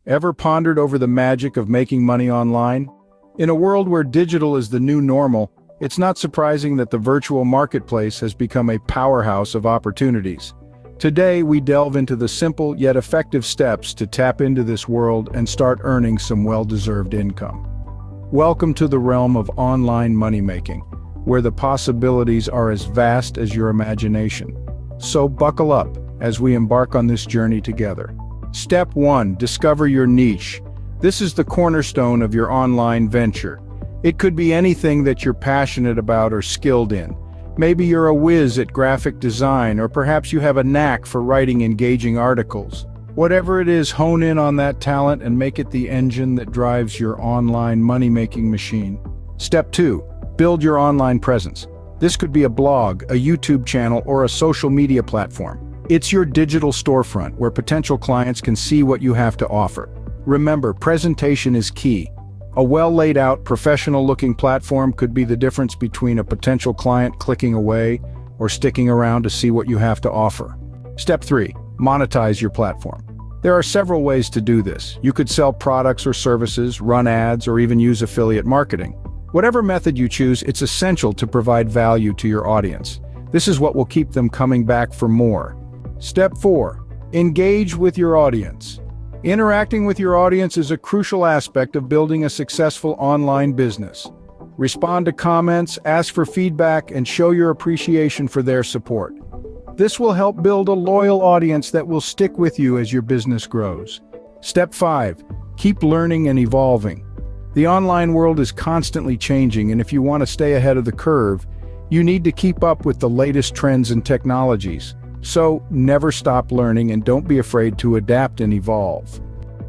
Ever pondered over the magic of making money online? In a world where digital is the new normal, it's not surprising that the virtual marketplace has become a powerhouse of opportunities. Today, we delve into the simple yet effective steps to tap into this world and start earning some well-deserved income. Welcome to the realm of online money-making, where the possibilities are as vast as your imagination. So buckle up as we embark on this journey together. Step 1. Discover your niche. This is the cornerstone of your online venture. It could be anything that you're passionate about or skilled in. Maybe you're a whiz at graphic design, or perhaps you have a knack for writing engaging articles. Whatever it is, hone in on that talent and make it the engine that drives your online money-making machine. Step 2. Build your online presence. This could be a blog, a YouTube channel, or a social media platform. It's your digital storefront where potential clients can see what you have to offer. Remember, presentation is key. A well-laid-out, professional-looking platform could be the difference between a potential client clicking away or sticking around to see what you have to offer. Step 3. Monetize your platform. There are several ways to do this. You could sell products or services, run ads, or even use affiliate marketing. Whatever method you choose, it's essential to provide value to your audience. This is what will keep them coming back for more. Step 4. Engage with your audience. Interacting with your audience is a crucial aspect of building a successful online business. Respond to comments, ask for feedback, and show your appreciation for their support. This will help build a loyal audience that will stick with you as your business grows. Step 5. Keep learning and evolving. The online world is constantly changing, and if you want to stay ahead of the curve, you need to keep up with the latest trends and technologies. So, never stop learning and don't be afraid to adapt and evolve.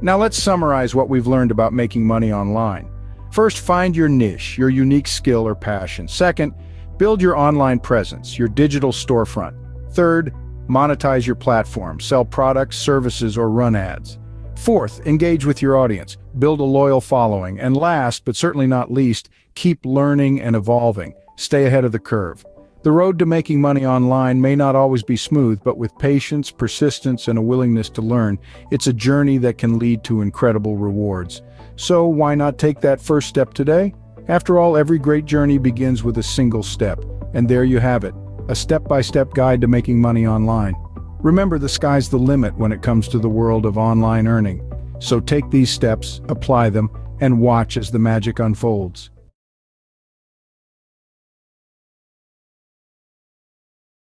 Now let's summarize what we've learned about making money online. First, find your niche, your unique skill or passion. Second, build your online presence, your digital storefront. Third, monetize your platform, sell products, services, or run ads. Fourth, engage with your audience, build a loyal following. And last, but certainly not least, keep learning and evolving. Stay ahead of the curve. The road to making money online may not always be smooth, but with patience, persistence, and a willingness to learn, it's a journey that can lead to incredible rewards. So why not take that first step today? After all, every great journey begins with a single step. And there you have it, a step-by-step guide to making money online. Remember, the sky's the limit when it comes to the world of online earning. So take these steps, apply them, and watch as the magic unfolds.